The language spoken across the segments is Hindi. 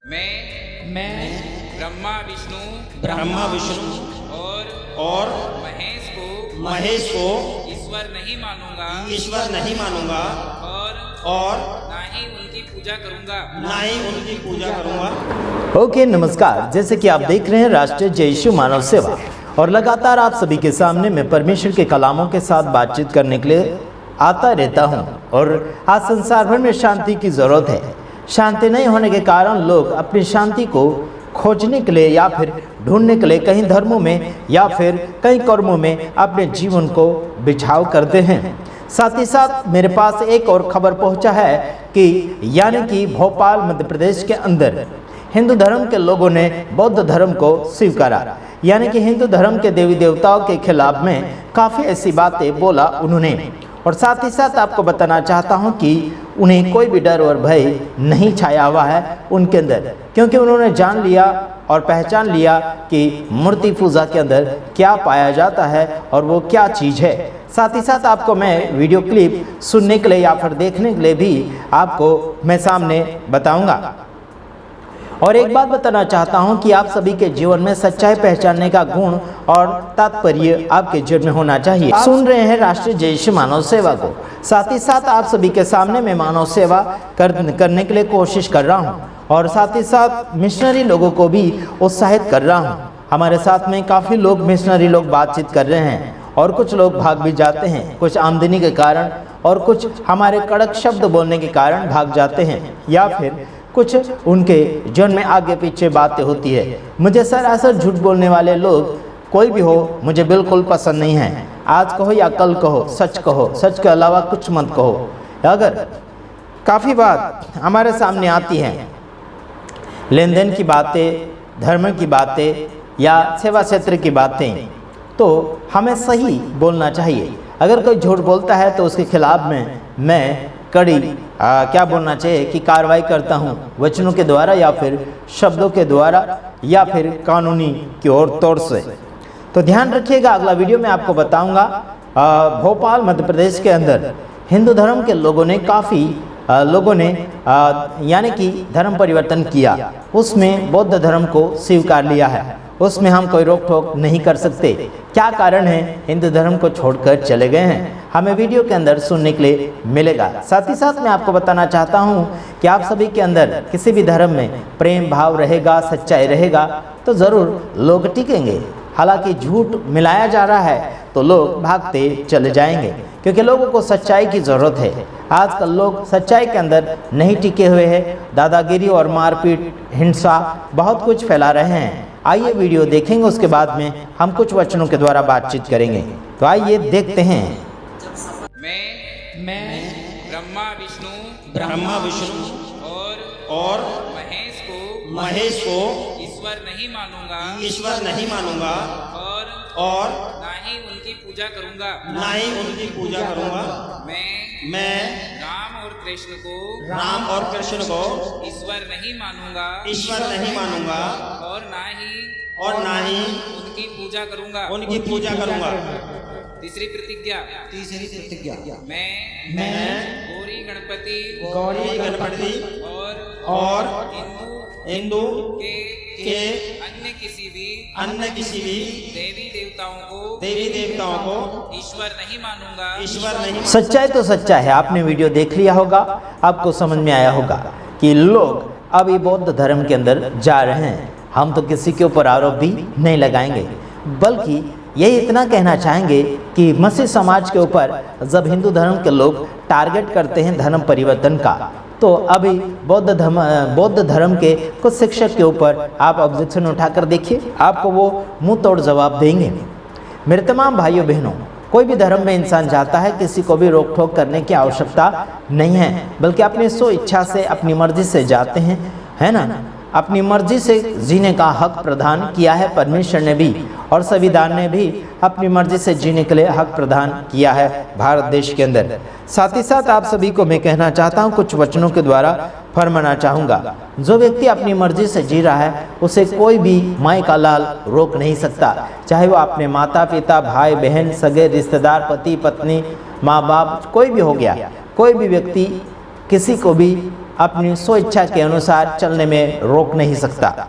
मैं ब्रह्मा विष्णु और महेश को ईश्वर नहीं मानूंगा और ना ही उनकी पूजा करूंगा। ओके नमस्कार, जैसे कि आप देख रहे हैं राष्ट्रीय जय यीशु मानव सेवा और लगातार आप सभी के सामने मैं परमेश्वर के कलामों के साथ बातचीत करने के लिए आता रहता हूं। और आज संसार भर में शांति की ज़रूरत है। शांति नहीं होने के कारण लोग अपनी शांति को खोजने के लिए या फिर ढूंढने के लिए कई धर्मों में या फिर कई कर्मों में अपने जीवन को बिछाव करते हैं। साथ ही साथ मेरे पास एक और खबर पहुंचा है कि यानी कि भोपाल मध्य प्रदेश के अंदर हिंदू धर्म के लोगों ने बौद्ध धर्म को स्वीकारा, यानी कि हिंदू धर्म के देवी देवताओं के खिलाफ में काफ़ी ऐसी बातें बोला उन्होंने। और साथ ही साथ आपको बताना चाहता हूं कि उन्हें कोई भी डर और भय नहीं छाया हुआ है उनके अंदर, क्योंकि उन्होंने जान लिया और पहचान लिया कि मूर्ति पूजा के अंदर क्या पाया जाता है और वो क्या चीज़ है। साथ ही साथ आपको मैं वीडियो क्लिप सुनने के लिए या फिर देखने के लिए भी आपको मैं सामने बताऊंगा। और एक बात बताना चाहता हूं कि आप सभी के जीवन में सच्चाई पहचानने का गुण और तात्पर्य आपके जीवन में होना चाहिए। आप सुन रहे हैं राष्ट्रीय जय यीशु मानव सेवा को। साथ ही साथ आप सभी के सामने मैं मानव सेवा करने के लिए कोशिश कर रहा हूं और साथ ही साथ मिशनरी लोगों को भी उत्साहित कर रहा हूं। हमारे साथ में काफ़ी लोग मिशनरी लोग बातचीत कर रहे हैं और कुछ लोग भाग भी जाते हैं, कुछ आमदनी के कारण और कुछ हमारे कड़क शब्द बोलने के कारण भाग जाते हैं, या फिर कुछ उनके जीवन में आगे पीछे बातें होती है। मुझे सरासर झूठ बोलने वाले लोग कोई भी हो मुझे बिल्कुल पसंद नहीं है। आज कहो या कल कहो, सच के अलावा कुछ मत कहो। अगर काफ़ी बात हमारे सामने आती हैं, लेन देन की बातें, धर्म की बातें या सेवा क्षेत्र की बातें, तो हमें सही बोलना चाहिए। अगर कोई झूठ बोलता है तो उसके खिलाफ में मैं कड़ी क्या बोलना चाहिए कि कार्रवाई करता हूं, वचनों के द्वारा या फिर शब्दों के द्वारा या फिर कानूनी की ओर तौर से। तो ध्यान रखिएगा, अगला वीडियो में आपको बताऊंगा। भोपाल मध्य प्रदेश के अंदर हिंदू धर्म के लोगों ने काफ़ी लोगों ने यानी कि धर्म परिवर्तन किया, उसमें बौद्ध धर्म को स्वीकार लिया है। उसमें हम कोई रोक टोक नहीं कर सकते। क्या कारण है हिंदू धर्म को छोड़कर चले गए हैं, हमें वीडियो के अंदर सुनने के लिए मिलेगा। साथ ही साथ मैं आपको बताना चाहता हूं कि आप सभी के अंदर किसी भी धर्म में प्रेम भाव रहेगा, सच्चाई रहेगा तो ज़रूर लोग टिकेंगे। हालांकि झूठ मिलाया जा रहा है तो लोग भागते चले जाएंगे, क्योंकि लोगों को सच्चाई की ज़रूरत है। आजकल लोग सच्चाई के अंदर नहीं टिके हुए हैं, दादागिरी और मारपीट, हिंसा बहुत कुछ फैला रहे हैं। आइए वीडियो देखेंगे, उसके बाद में हम कुछ वचनों के द्वारा बातचीत करेंगे। तो आइए देखते हैं। मैं ब्रह्मा विष्णु और महेश को ईश्वर नहीं मानूंगा और ना ही उनकी पूजा करूंगा। मैं राम और कृष्ण को ईश्वर नहीं मानूंगा और ना ही उनकी पूजा करूंगा। तीसरी प्रतिज्ञा मैं गौरी गणपति और हिंदू के अन्य किसी भी देवी देवताओं को ईश्वर नहीं मानूंगा। सच्चाई तो सच्चा है। आपने वीडियो देख लिया होगा, आपको समझ में आया होगा कि लोग अभी बौद्ध धर्म के अंदर जा रहे हैं। हम तो किसी के ऊपर आरोप भी नहीं लगाएंगे, बल्कि यही इतना कहना चाहेंगे कि मसीह समाज के ऊपर जब हिंदू धर्म के लोग टारगेट करते हैं धर्म परिवर्तन का, तो अभी बौद्ध धर्म के कुछ शिक्षक के ऊपर आप ऑब्जेक्शन उठाकर देखिए, आपको वो मुंह तोड़ जवाब देंगे। मेरे तमाम भाइयों बहनों, कोई भी धर्म में इंसान जाता है, किसी को भी रोक टोक करने की आवश्यकता नहीं है, बल्कि अपनी स्व इच्छा से अपनी मर्जी से जाते हैं, है ना। अपनी मर्जी से जीने का हक प्रदान किया है परमेश्वर ने भी, और संविधान ने भी अपनी मर्जी से जीने के लिए हक प्रदान किया है भारत देश के अंदर। साथ ही साथ आप सभी को मैं कहना चाहता हूं, कुछ वचनों के द्वारा फरमाना चाहूँगा। जो व्यक्ति अपनी मर्जी से जी रहा है उसे कोई भी माई का लाल रोक नहीं सकता, चाहे वो अपने माता पिता, भाई बहन, सगे रिश्तेदार, पति पत्नी, माँ बाप, कोई भी हो गया। कोई भी व्यक्ति किसी को भी अपनी स्वेच्छा के अनुसार चलने में रोक नहीं सकता।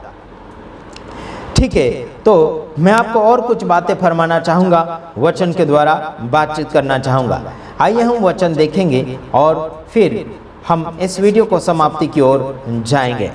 ठीक है, तो मैं आपको और कुछ बातें फरमाना चाहूँगा, वचन के द्वारा बातचीत करना चाहूँगा। आइए हम वचन देखेंगे और फिर हम इस वीडियो को समाप्ति की ओर जाएंगे।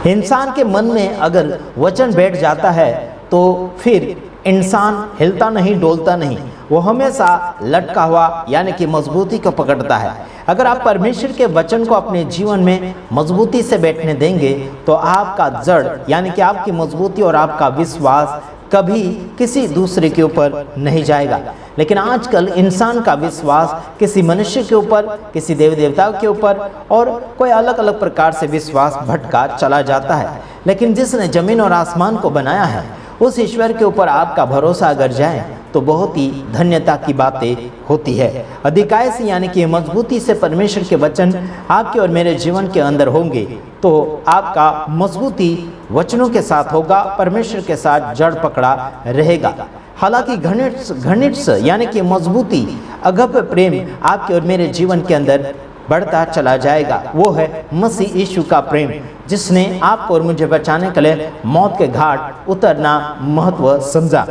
इंसान के मन में अगर वचन बैठ जाता है तो फिर इंसान हिलता नहीं, डोलता नहीं, वो हमेशा लटका हुआ यानी कि मजबूती को पकड़ता है। अगर आप परमेश्वर के वचन को अपने जीवन में मजबूती से बैठने देंगे तो आपका जड़ यानी कि आपकी मजबूती और आपका विश्वास कभी किसी दूसरे के ऊपर नहीं जाएगा। लेकिन आजकल इंसान का विश्वास किसी मनुष्य के ऊपर, किसी देवी देवताओं के ऊपर और कोई अलग अलग प्रकार से विश्वास भटका चला जाता है। लेकिन जिसने जमीन और आसमान को बनाया है उस ईश्वर के ऊपर आपका भरोसा अगर जाए तो बहुत ही धन्यता की बातें होती है। अधिकाय से यानी कि मजबूती से परमेश्वर के वचन आपके और मेरे जीवन के अंदर होंगे तो आपका मजबूती वचनों के साथ होगा, परमेश्वर के साथ जड़ पकड़ा रहेगा। हालांकि घनिष्ठ यानी कि मजबूती, अगप प्रेम आपके और मेरे जीवन के अंदर बढ़ता चला जाएगा। वो है मसीह यीशु का प्रेम, जिसने आपको और मुझे बचाने के लिए मौत के घाट उतरना महत्व समझा।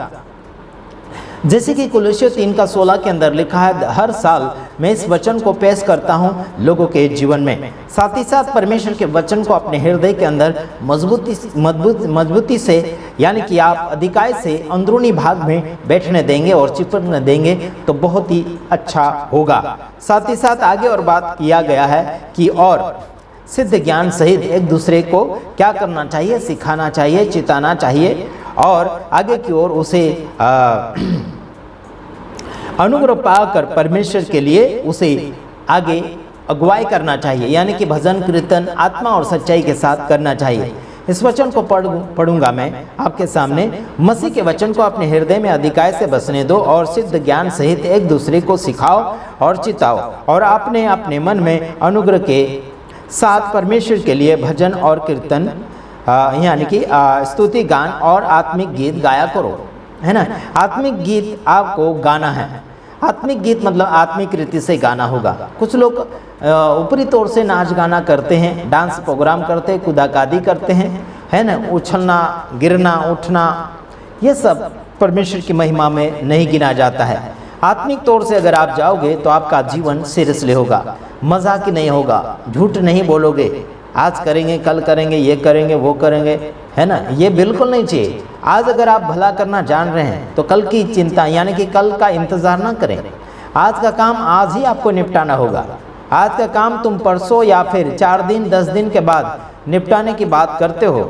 जैसे कि कुलुस्सियों 3:16 के अंदर लिखा है, हर साल मैं इस वचन को पेश करता हूँ लोगों के जीवन में। साथ ही साथ परमेश्वर के वचन को अपने हृदय के अंदर मजबूती से यानी कि आप अधिकाय से अंदरूनी भाग में बैठने देंगे और चिपकने देंगे तो बहुत ही अच्छा होगा। साथ ही साथ आगे और बात किया गया है कि और सिद्ध ज्ञान सहित एक दूसरे को क्या करना चाहिए, सिखाना चाहिए, चिताना चाहिए और आगे की ओर उसे अनुग्रह पाकर परमेश्वर के लिए उसे आगे अगुवाई करना चाहिए, यानी कि भजन कीर्तन आत्मा और सच्चाई के साथ करना चाहिए। इस वचन को पढ़ूंगा मैं आपके सामने। मसीह के वचन को अपने हृदय में अधिकाय से बसने दो और सिद्ध ज्ञान सहित एक दूसरे को सिखाओ और चिताओ और अपने अपने मन में अनुग्रह के साथ परमेश्वर के लिए भजन और कीर्तन यानी कि स्तुति गान और आत्मिक गीत गाया करो, है ना। आत्मिक गीत आपको गाना है। आत्मिक गीत मतलब आत्मिक रीति से गाना होगा। कुछ लोग ऊपरी तौर से नाच गाना करते हैं, डांस प्रोग्राम करते हैं, कुदाकादी करते हैं, है ना, उछलना गिरना उठना, ये सब परमेश्वर की महिमा में नहीं गिना जाता है। आत्मिक तौर से अगर आप जाओगे तो आपका जीवन सीरियसली होगा, मजाक नहीं होगा, झूठ नहीं बोलोगे, आज करेंगे कल करेंगे, ये करेंगे वो करेंगे, है ना, ये बिल्कुल नहीं चाहिए। आज अगर आप भला करना जान रहे हैं तो कल की चिंता यानी कि कल का इंतज़ार ना करें। आज का काम आज ही आपको निपटाना होगा। आज का काम तुम परसों या फिर 4 दिन 10 दिन के बाद निपटाने की बात करते हो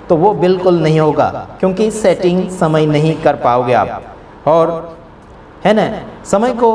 तो वो बिल्कुल नहीं होगा, क्योंकि सेटिंग समय नहीं कर पाओगे आप। और है ना, समय को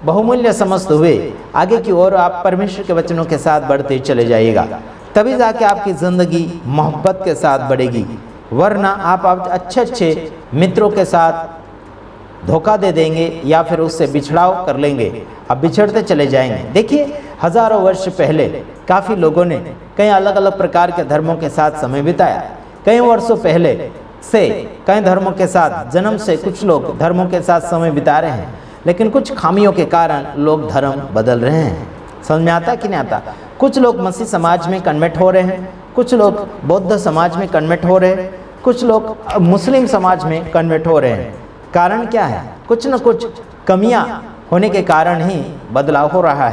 बहुमूल्य समझते हुए आगे की ओर आप परमेश्वर के वचनों के साथ बढ़ते चले जाइएगा, तभी जाके आपकी ज़िंदगी मोहब्बत के साथ बढ़ेगी। वरना आप अच्छे मित्रों के साथ धोखा दे देंगे या फिर उससे बिछड़ाव कर लेंगे, अब बिछड़ते चले जाएंगे। देखिए, हज़ारों वर्ष पहले काफ़ी लोगों ने कई अलग अलग प्रकार के धर्मों के साथ समय बिताया। कई वर्षों पहले से कई धर्मों के साथ, जन्म से कुछ लोग धर्मों के साथ समय बिता रहे हैं, लेकिन कुछ खामियों के कारण लोग धर्म बदल रहे हैं। समझ में आता कि नहीं आता? कुछ लोग मसीह समाज में कन्वर्ट हो रहे हैं, कुछ लोग बौद्ध समाज में कन्वर्ट हो रहे हैं, कुछ लोग मुस्लिम समाज में कन्वर्ट हो रहे हैं। कारण क्या है? कुछ न कुछ कमियां होने के कारण ही बदलाव हो रहा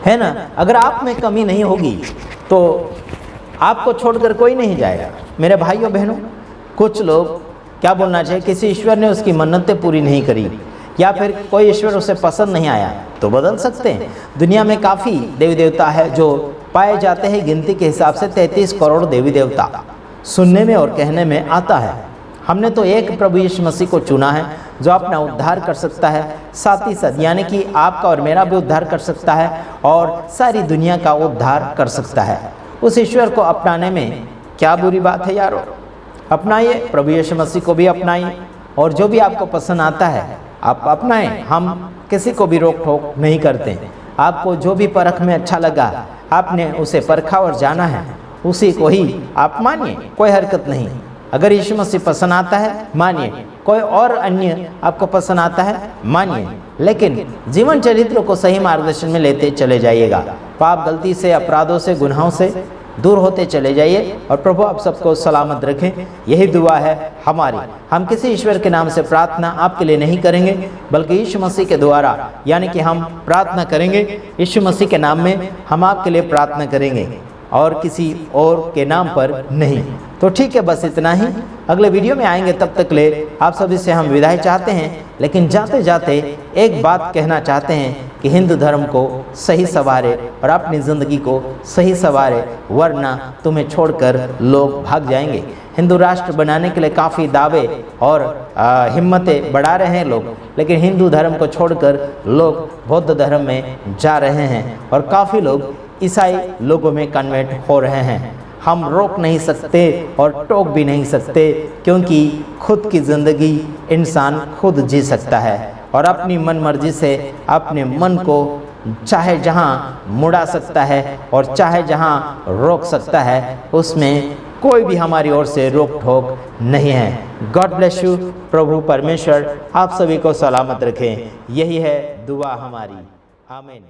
है ना। अगर आप में कमी नहीं होगी तो आपको छोड़कर कोई नहीं जाएगा। मेरे भाइयों बहनों, कुछ लोग क्या बोलना चाहिए, किसी ईश्वर ने उसकी मन्नतें पूरी नहीं करी या फिर कोई ईश्वर उसे पसंद नहीं आया तो बदल सकते हैं। दुनिया में काफ़ी देवी देवता है जो पाए जाते हैं। गिनती के हिसाब से 33 करोड़ देवी देवता सुनने में और कहने में आता है। हमने तो एक प्रभु यीशु मसीह को चुना है जो अपना उद्धार कर सकता है, साथ ही साथ यानी कि आपका और मेरा भी उद्धार कर सकता है और सारी दुनिया का उद्धार कर सकता है। उस ईश्वर को अपनाने में क्या बुरी बात है यारो? अपनाइए, प्रभु यीशु मसीह को भी अपनाइए और जो भी आपको पसंद आता है आप अपनाएं। हम किसी को भी रोक टोक नहीं करते। आपको जो भी परख में अच्छा लगा आपने उसे परखा और जाना है, उसी को ही आप मानिए, कोई हरकत नहीं। अगर यीशु मसीह पसंद आता है मानिए, कोई और अन्य आपको पसंद आता है मानिए, लेकिन जीवन चरित्र को सही मार्गदर्शन में लेते चले जाइएगा। पाप, गलती से, अपराधों से, गुनाहों से दूर होते चले जाइए और प्रभु आप सबको सलामत रखें। यही दुआ है हमारी। हम किसी ईश्वर के नाम से प्रार्थना आपके लिए नहीं करेंगे, बल्कि यीशु मसीह के द्वारा, यानी कि हम प्रार्थना करेंगे यीशु मसीह के नाम में, हम आपके लिए प्रार्थना करेंगे और किसी और के नाम पर नहीं। तो ठीक है, बस इतना ही। अगले वीडियो में आएंगे, तब तक ले आप सभी से हम विदाई चाहते हैं। लेकिन जाते जाते एक बात कहना चाहते हैं कि हिंदू धर्म को सही सवारे और अपनी ज़िंदगी को सही सवारे, वरना तुम्हें छोड़कर लोग भाग जाएंगे। हिंदू राष्ट्र बनाने के लिए काफ़ी दावे और हिम्मतें बढ़ा रहे हैं लोग, लेकिन हिंदू धर्म को छोड़कर लोग बौद्ध धर्म में जा रहे हैं और काफ़ी लोग ईसाई लोगों में कन्वर्ट हो रहे हैं। हम रोक नहीं सकते और टोक भी नहीं सकते, क्योंकि खुद की ज़िंदगी इंसान खुद जी सकता है और अपनी मन मर्जी से अपने मन को चाहे जहाँ मुड़ा सकता है और चाहे जहाँ रोक सकता है। उसमें कोई भी हमारी ओर से रोक ठोक नहीं है। God bless you. प्रभु परमेश्वर आप सभी को सलामत रखें। यही है दुआ हमारी। आमीन।